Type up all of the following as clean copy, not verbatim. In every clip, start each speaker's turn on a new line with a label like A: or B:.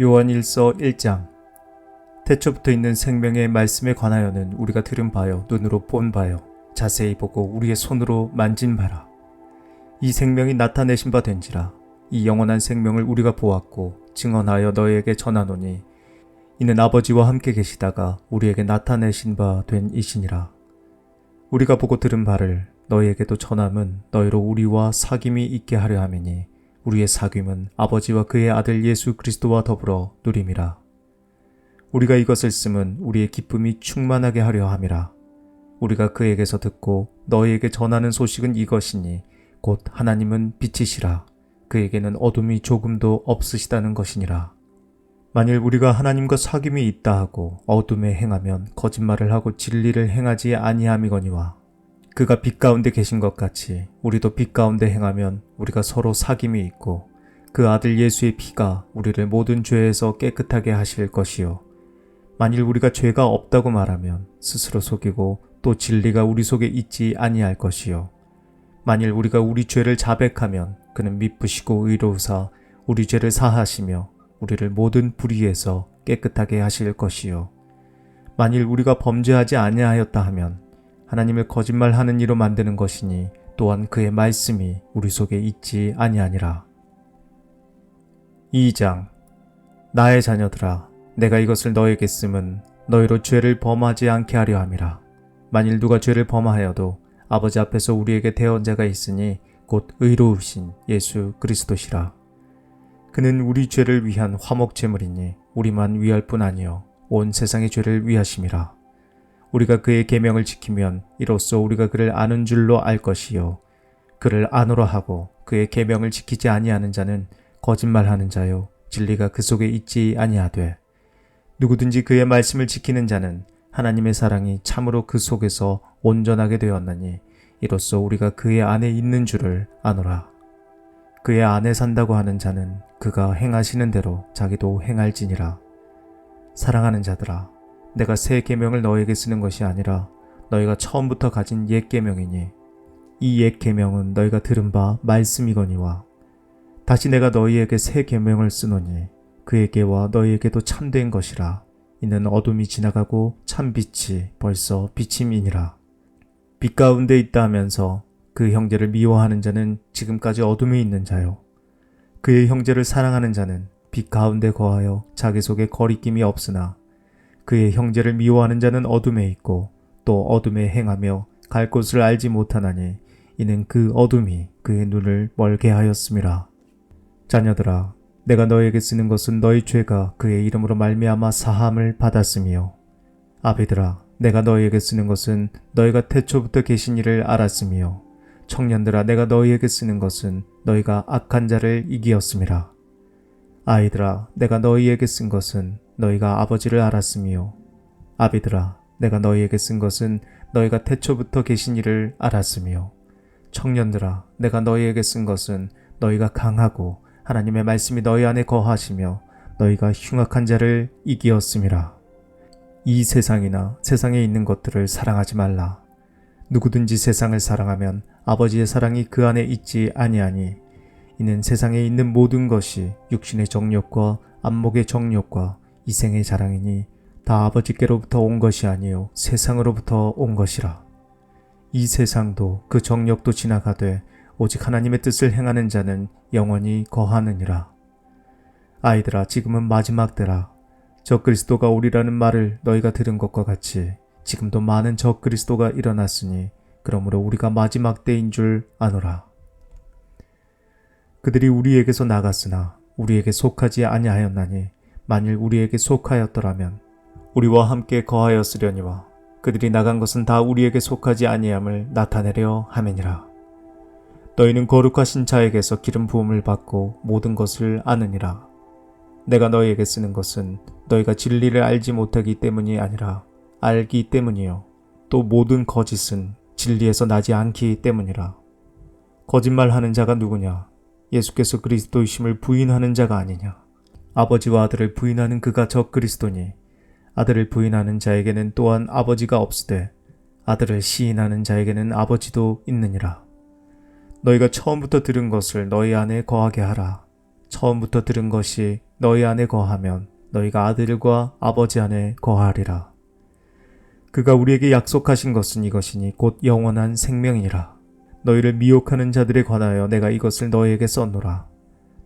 A: 요한 1서 1장. 태초부터 있는 생명의 말씀에 관하여는 우리가 들은 바요, 눈으로 본 바요, 자세히 보고 우리의 손으로 만진 바라. 이 생명이 나타내신 바 된지라. 이 영원한 생명을 우리가 보았고 증언하여 너희에게 전하노니 이는 아버지와 함께 계시다가 우리에게 나타내신 바 된 이시니라. 우리가 보고 들은 바를 너희에게도 전함은 너희로 우리와 사귐이 있게 하려 함이니 우리의 사귐은 아버지와 그의 아들 예수 그리스도와 더불어 누림이라. 우리가 이것을 쓰면 우리의 기쁨이 충만하게 하려 함이라. 우리가 그에게서 듣고 너희에게 전하는 소식은 이것이니 곧 하나님은 빛이시라. 그에게는 어둠이 조금도 없으시다는 것이니라. 만일 우리가 하나님과 사귐이 있다 하고 어둠에 행하면 거짓말을 하고 진리를 행하지 아니함이거니와 그가 빛 가운데 계신 것 같이 우리도 빛 가운데 행하면 우리가 서로 사귐이 있고 그 아들 예수의 피가 우리를 모든 죄에서 깨끗하게 하실 것이요. 만일 우리가 죄가 없다고 말하면 스스로 속이고 또 진리가 우리 속에 있지 아니할 것이요. 만일 우리가 우리 죄를 자백하면 그는 미쁘시고 의로우사 우리 죄를 사하시며 우리를 모든 불의에서 깨끗하게 하실 것이요. 만일 우리가 범죄하지 아니하였다 하면 하나님을 거짓말하는 이로 만드는 것이니 또한 그의 말씀이 우리 속에 있지 아니하니라. 2장. 나의 자녀들아, 내가 이것을 너에게 쓰면 너희로 죄를 범하지 않게 하려 함이라. 만일 누가 죄를 범하여도 아버지 앞에서 우리에게 대언자가 있으니 곧 의로우신 예수 그리스도시라. 그는 우리 죄를 위한 화목제물이니 우리만 위할 뿐 아니요 온 세상의 죄를 위하심이라. 우리가 그의 계명을 지키면 이로써 우리가 그를 아는 줄로 알 것이요. 그를 아노라 하고 그의 계명을 지키지 아니하는 자는 거짓말하는 자요 진리가 그 속에 있지 아니하되 누구든지 그의 말씀을 지키는 자는 하나님의 사랑이 참으로 그 속에서 온전하게 되었나니 이로써 우리가 그의 안에 있는 줄을 아노라. 그의 안에 산다고 하는 자는 그가 행하시는 대로 자기도 행할지니라. 사랑하는 자들아, 내가 새 계명을 너에게 쓰는 것이 아니라 너희가 처음부터 가진 옛 계명이니 이 옛 계명은 너희가 들은 바 말씀이거니와 다시 내가 너희에게 새 계명을 쓰노니 그에게와 너희에게도 참된 것이라. 이는 어둠이 지나가고 참 빛이 벌써 비침이니라. 빛 가운데 있다 하면서 그 형제를 미워하는 자는 지금까지 어둠에 있는 자요. 그의 형제를 사랑하는 자는 빛 가운데 거하여 자기 속에 거리낌이 없으나 그의 형제를 미워하는 자는 어둠에 있고 또 어둠에 행하며 갈 곳을 알지 못하나니 이는 그 어둠이 그의 눈을 멀게 하였음이라. 자녀들아, 내가 너에게 쓰는 것은 너희 죄가 그의 이름으로 말미암아 사함을 받았으며 아비들아, 내가 너희에게 쓰는 것은 너희가 태초부터 계신 이를 알았으며 청년들아, 내가 너희에게 쓰는 것은 너희가 악한 자를 이기었음이라. 아이들아, 내가 너희에게 쓴 것은 너희가 아버지를 알았으며 아비들아, 내가 너희에게 쓴 것은 너희가 태초부터 계신 이를 알았으며 청년들아, 내가 너희에게 쓴 것은 너희가 강하고 하나님의 말씀이 너희 안에 거하시며 너희가 흉악한 자를 이기었음이라. 이 세상이나 세상에 있는 것들을 사랑하지 말라. 누구든지 세상을 사랑하면 아버지의 사랑이 그 안에 있지 아니하니 이는 세상에 있는 모든 것이 육신의 정욕과 안목의 정욕과 이생의 자랑이니 다 아버지께로부터 온 것이 아니요 세상으로부터 온 것이라. 이 세상도 그 정욕도 지나가되 오직 하나님의 뜻을 행하는 자는 영원히 거하느니라. 아이들아, 지금은 마지막 때라. 저 그리스도가 오리라는 말을 너희가 들은 것과 같이 지금도 많은 저 그리스도가 일어났으니 그러므로 우리가 마지막 때인 줄 아노라. 그들이 우리에게서 나갔으나 우리에게 속하지 아니하였나니 만일 우리에게 속하였더라면 우리와 함께 거하였으려니와 그들이 나간 것은 다 우리에게 속하지 아니함을 나타내려 함이니라. 너희는 거룩하신 자에게서 기름 부음을 받고 모든 것을 아느니라. 내가 너희에게 쓰는 것은 너희가 진리를 알지 못하기 때문이 아니라 알기 때문이요 또 모든 거짓은 진리에서 나지 않기 때문이라. 거짓말하는 자가 누구냐? 예수께서 그리스도이심을 부인하는 자가 아니냐? 아버지와 아들을 부인하는 그가 저 그리스도니 아들을 부인하는 자에게는 또한 아버지가 없으되 아들을 시인하는 자에게는 아버지도 있느니라. 너희가 처음부터 들은 것을 너희 안에 거하게 하라. 처음부터 들은 것이 너희 안에 거하면 너희가 아들과 아버지 안에 거하리라. 그가 우리에게 약속하신 것은 이것이니 곧 영원한 생명이라. 너희를 미혹하는 자들에 관하여 내가 이것을 너희에게 썼노라.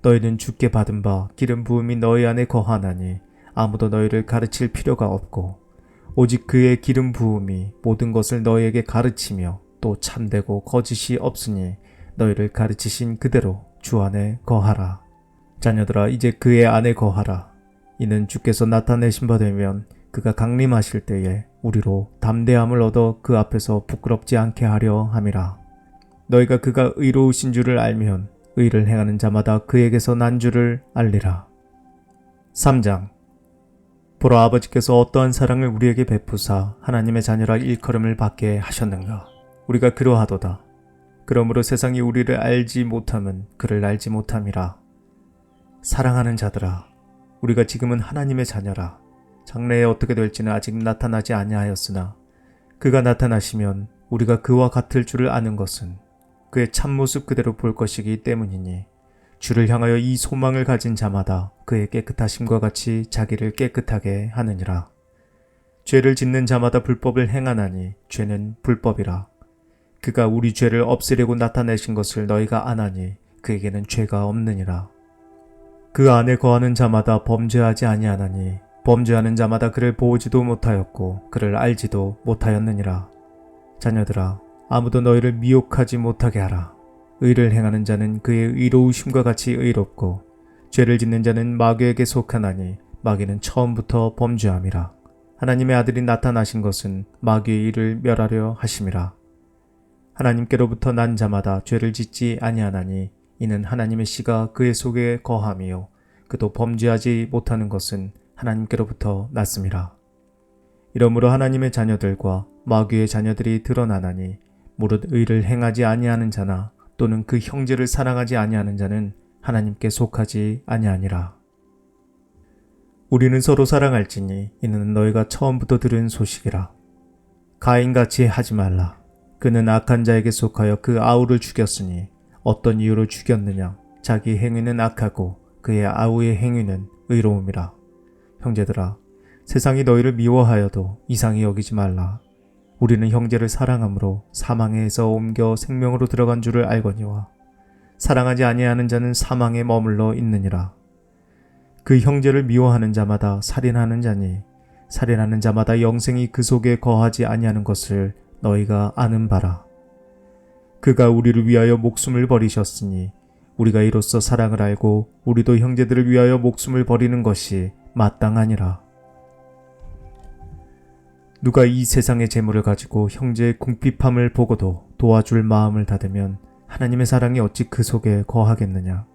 A: 너희는 주께 받은 바 기름 부음이 너희 안에 거하나니 아무도 너희를 가르칠 필요가 없고 오직 그의 기름 부음이 모든 것을 너희에게 가르치며 또 참되고 거짓이 없으니 너희를 가르치신 그대로 주 안에 거하라. 자녀들아, 이제 그의 안에 거하라. 이는 주께서 나타내신 바 되면 그가 강림하실 때에 우리로 담대함을 얻어 그 앞에서 부끄럽지 않게 하려 함이라. 너희가 그가 의로우신 줄을 알면 의를 행하는 자마다 그에게서 난 줄을 알리라. 3장. 보라, 아버지께서 어떠한 사랑을 우리에게 베푸사 하나님의 자녀라 일컬음을 받게 하셨는가. 우리가 그러하도다. 그러므로 세상이 우리를 알지 못함은 그를 알지 못함이라. 사랑하는 자들아, 우리가 지금은 하나님의 자녀라. 장래에 어떻게 될지는 아직 나타나지 아니하였으나 그가 나타나시면 우리가 그와 같을 줄을 아는 것은 그의 참모습 그대로 볼 것이기 때문이니 주를 향하여 이 소망을 가진 자마다 그의 깨끗하심과 같이 자기를 깨끗하게 하느니라. 죄를 짓는 자마다 불법을 행하나니 죄는 불법이라. 그가 우리 죄를 없애려고 나타내신 것을 너희가 아나니 그에게는 죄가 없느니라. 그 안에 거하는 자마다 범죄하지 아니하나니 범죄하는 자마다 그를 보지도 못하였고 그를 알지도 못하였느니라. 자녀들아, 아무도 너희를 미혹하지 못하게 하라. 의를 행하는 자는 그의 의로우심과 같이 의롭고 죄를 짓는 자는 마귀에게 속하나니 마귀는 처음부터 범죄함이라. 하나님의 아들이 나타나신 것은 마귀의 일을 멸하려 하심이라. 하나님께로부터 난 자마다 죄를 짓지 아니하나니 이는 하나님의 씨가 그의 속에 거함이요 그도 범죄하지 못하는 것은 하나님께로부터 났음이라. 이러므로 하나님의 자녀들과 마귀의 자녀들이 드러나나니 무릇 의를 행하지 아니하는 자나 또는 그 형제를 사랑하지 아니하는 자는 하나님께 속하지 아니하니라. 우리는 서로 사랑할지니 이는 너희가 처음부터 들은 소식이라. 가인같이 하지 말라. 그는 악한 자에게 속하여 그 아우를 죽였으니 어떤 이유로 죽였느냐. 자기 행위는 악하고 그의 아우의 행위는 의로움이라. 형제들아, 세상이 너희를 미워하여도 이상히 여기지 말라. 우리는 형제를 사랑함으로 사망에서 옮겨 생명으로 들어간 줄을 알거니와 사랑하지 아니하는 자는 사망에 머물러 있느니라. 그 형제를 미워하는 자마다 살인하는 자니 살인하는 자마다 영생이 그 속에 거하지 아니하는 것을 너희가 아는 바라. 그가 우리를 위하여 목숨을 버리셨으니 우리가 이로써 사랑을 알고 우리도 형제들을 위하여 목숨을 버리는 것이 마땅하니라. 누가 이 세상의 재물을 가지고 형제의 궁핍함을 보고도 도와줄 마음을 닫으면 하나님의 사랑이 어찌 그 속에 거하겠느냐.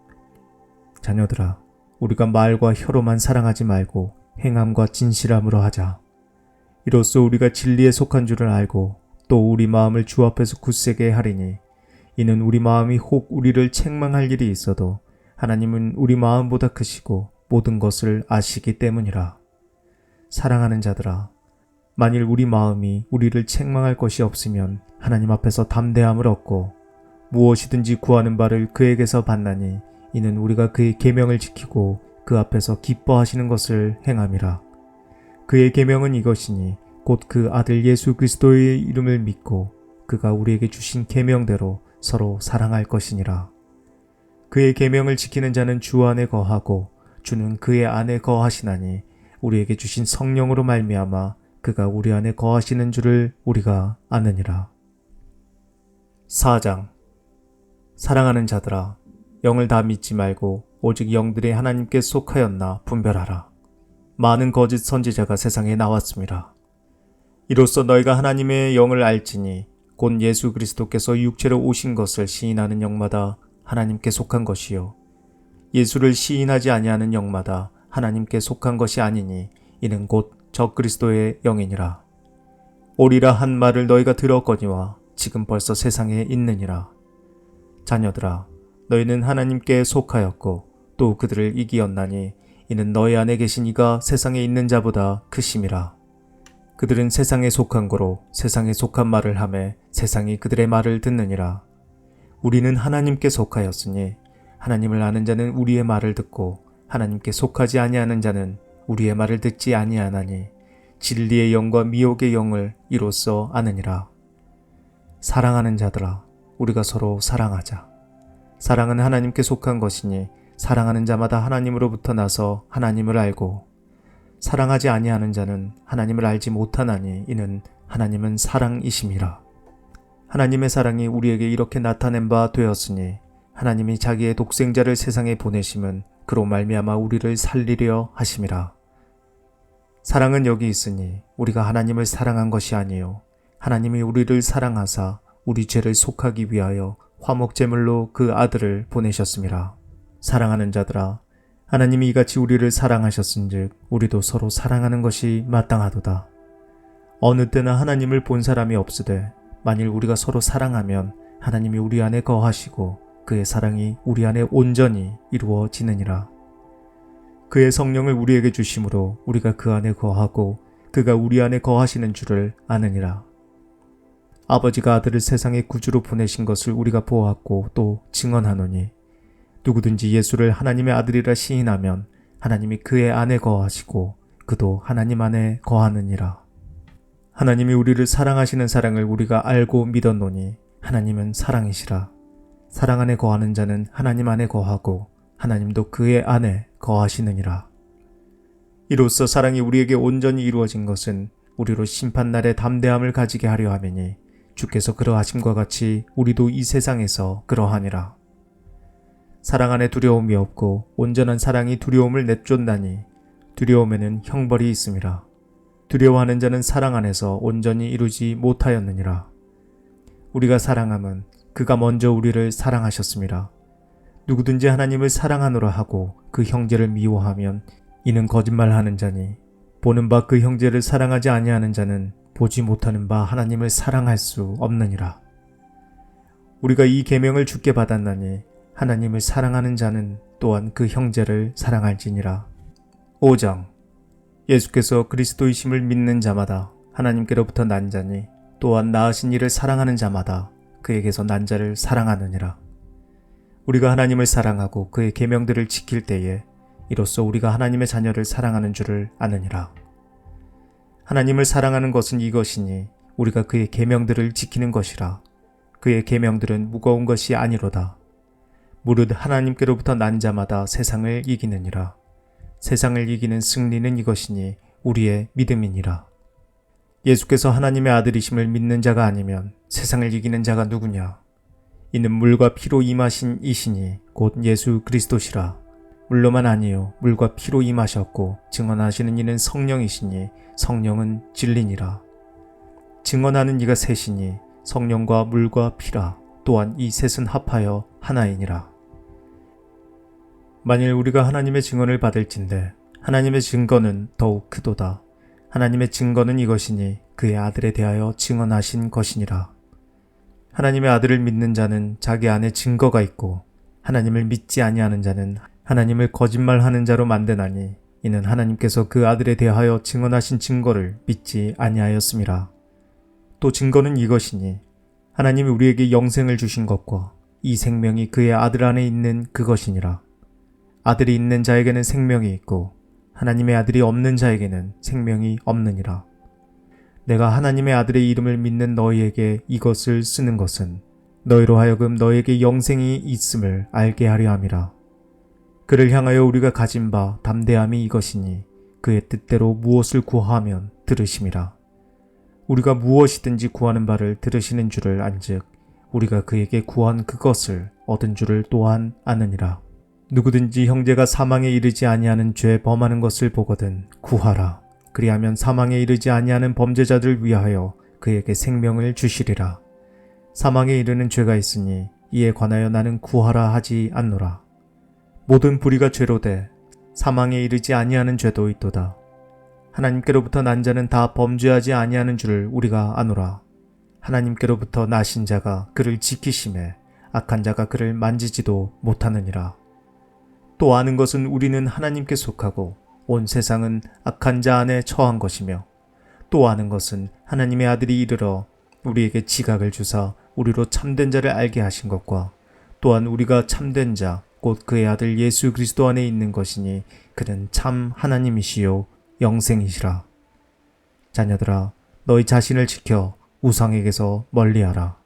A: 자녀들아, 우리가 말과 혀로만 사랑하지 말고 행함과 진실함으로 하자. 이로써 우리가 진리에 속한 줄을 알고 또 우리 마음을 주 앞에서 굳세게 하리니 이는 우리 마음이 혹 우리를 책망할 일이 있어도 하나님은 우리 마음보다 크시고 모든 것을 아시기 때문이라. 사랑하는 자들아, 만일 우리 마음이 우리를 책망할 것이 없으면 하나님 앞에서 담대함을 얻고 무엇이든지 구하는 바를 그에게서 받나니 이는 우리가 그의 계명을 지키고 그 앞에서 기뻐하시는 것을 행함이라. 그의 계명은 이것이니 곧 그 아들 예수 그리스도의 이름을 믿고 그가 우리에게 주신 계명대로 서로 사랑할 것이니라. 그의 계명을 지키는 자는 주 안에 거하고 주는 그의 안에 거하시나니 우리에게 주신 성령으로 말미암아 그가 우리 안에 거하시는 줄을 우리가 아느니라. 4장. 사랑하는 자들아, 영을 다 믿지 말고 오직 영들이 하나님께 속하였나 분별하라. 많은 거짓 선지자가 세상에 나왔습니다. 이로써 너희가 하나님의 영을 알지니 곧 예수 그리스도께서 육체로 오신 것을 시인하는 영마다 하나님께 속한 것이요 예수를 시인하지 아니하는 영마다 하나님께 속한 것이 아니니 이는 곧 적그리스도의 영이니라. 오리라 한 말을 너희가 들었거니와 지금 벌써 세상에 있느니라. 자녀들아, 너희는 하나님께 속하였고 또 그들을 이기었나니 이는 너희 안에 계신 이가 세상에 있는 자보다 크심이라. 그들은 세상에 속한 거로 세상에 속한 말을 하매 세상이 그들의 말을 듣느니라. 우리는 하나님께 속하였으니 하나님을 아는 자는 우리의 말을 듣고 하나님께 속하지 아니하는 자는 우리의 말을 듣지 아니하나니 진리의 영과 미혹의 영을 이로써 아느니라. 사랑하는 자들아, 우리가 서로 사랑하자. 사랑은 하나님께 속한 것이니 사랑하는 자마다 하나님으로부터 나서 하나님을 알고 사랑하지 아니하는 자는 하나님을 알지 못하나니 이는 하나님은 사랑이심이라. 하나님의 사랑이 우리에게 이렇게 나타낸 바 되었으니 하나님이 자기의 독생자를 세상에 보내심은 그로 말미암아 우리를 살리려 하심이라. 사랑은 여기 있으니 우리가 하나님을 사랑한 것이 아니요 하나님이 우리를 사랑하사 우리 죄를 속하기 위하여 화목제물로 그 아들을 보내셨음이라. 사랑하는 자들아, 하나님이 이같이 우리를 사랑하셨은즉 우리도 서로 사랑하는 것이 마땅하도다. 어느 때나 하나님을 본 사람이 없으되 만일 우리가 서로 사랑하면 하나님이 우리 안에 거하시고 그의 사랑이 우리 안에 온전히 이루어지느니라. 그의 성령을 우리에게 주심으로 우리가 그 안에 거하고 그가 우리 안에 거하시는 줄을 아느니라. 아버지가 아들을 세상의 구주로 보내신 것을 우리가 보았고 또 증언하노니 누구든지 예수를 하나님의 아들이라 시인하면 하나님이 그의 안에 거하시고 그도 하나님 안에 거하느니라. 하나님이 우리를 사랑하시는 사랑을 우리가 알고 믿었노니 하나님은 사랑이시라. 사랑 안에 거하는 자는 하나님 안에 거하고 하나님도 그의 안에 거하시느니라. 이로써 사랑이 우리에게 온전히 이루어진 것은 우리로 심판날에 담대함을 가지게 하려 함이니 주께서 그러하심과 같이 우리도 이 세상에서 그러하니라. 사랑 안에 두려움이 없고 온전한 사랑이 두려움을 내쫓나니 두려움에는 형벌이 있음이라. 두려워하는 자는 사랑 안에서 온전히 이루지 못하였느니라. 우리가 사랑함은 그가 먼저 우리를 사랑하셨음이라. 누구든지 하나님을 사랑하노라 하고 그 형제를 미워하면 이는 거짓말하는 자니 보는 바 그 형제를 사랑하지 아니하는 자는 보지 못하는 바 하나님을 사랑할 수 없느니라. 우리가 이 계명을 주께 받았나니 하나님을 사랑하는 자는 또한 그 형제를 사랑할지니라. 5장. 예수께서 그리스도이심을 믿는 자마다 하나님께로부터 난 자니 또한 낳으신 이를 사랑하는 자마다 그에게서 난 자를 사랑하느니라. 우리가 하나님을 사랑하고 그의 계명들을 지킬 때에 이로써 우리가 하나님의 자녀를 사랑하는 줄을 아느니라. 하나님을 사랑하는 것은 이것이니 우리가 그의 계명들을 지키는 것이라. 그의 계명들은 무거운 것이 아니로다. 무릇 하나님께로부터 난 자마다 세상을 이기느니라. 세상을 이기는 승리는 이것이니 우리의 믿음이니라. 예수께서 하나님의 아들이심을 믿는 자가 아니면 세상을 이기는 자가 누구냐? 이는 물과 피로 임하신 이시니 곧 예수 그리스도시라. 물로만 아니요 물과 피로 임하셨고 증언하시는 이는 성령이시니 성령은 진리니라. 증언하는 이가 셋이니 성령과 물과 피라. 또한 이 셋은 합하여 하나이니라. 만일 우리가 하나님의 증언을 받을진대 하나님의 증거는 더욱 크도다. 하나님의 증거는 이것이니 그의 아들에 대하여 증언하신 것이니라. 하나님의 아들을 믿는 자는 자기 안에 증거가 있고 하나님을 믿지 아니하는 자는 하나님을 거짓말하는 자로 만드나니 이는 하나님께서 그 아들에 대하여 증언하신 증거를 믿지 아니하였음이라. 또 증거는 이것이니 하나님이 우리에게 영생을 주신 것과 이 생명이 그의 아들 안에 있는 그것이니라. 아들이 있는 자에게는 생명이 있고 하나님의 아들이 없는 자에게는 생명이 없느니라. 내가 하나님의 아들의 이름을 믿는 너희에게 이것을 쓰는 것은 너희로 하여금 너희에게 영생이 있음을 알게 하려 함이라. 그를 향하여 우리가 가진 바 담대함이 이것이니 그의 뜻대로 무엇을 구하면 들으심이라. 우리가 무엇이든지 구하는 바를 들으시는 줄을 안즉 우리가 그에게 구한 그것을 얻은 줄을 또한 아느니라. 누구든지 형제가 사망에 이르지 아니하는 죄 범하는 것을 보거든 구하라. 그리하면 사망에 이르지 아니하는 범죄자들을 위하여 그에게 생명을 주시리라. 사망에 이르는 죄가 있으니 이에 관하여 나는 구하라 하지 않노라. 모든 불의가 죄로 돼 사망에 이르지 아니하는 죄도 있도다. 하나님께로부터 난 자는 다 범죄하지 아니하는 줄을 우리가 아노라. 하나님께로부터 나신 자가 그를 지키심에 악한 자가 그를 만지지도 못하느니라. 또 아는 것은 우리는 하나님께 속하고 온 세상은 악한 자 안에 처한 것이며 또 아는 것은 하나님의 아들이 이르러 우리에게 지각을 주사 우리로 참된 자를 알게 하신 것과 또한 우리가 참된 자 곧 그의 아들 예수 그리스도 안에 있는 것이니 그는 참 하나님이시요 영생이시라. 자녀들아, 너희 자신을 지켜 우상에게서 멀리하라.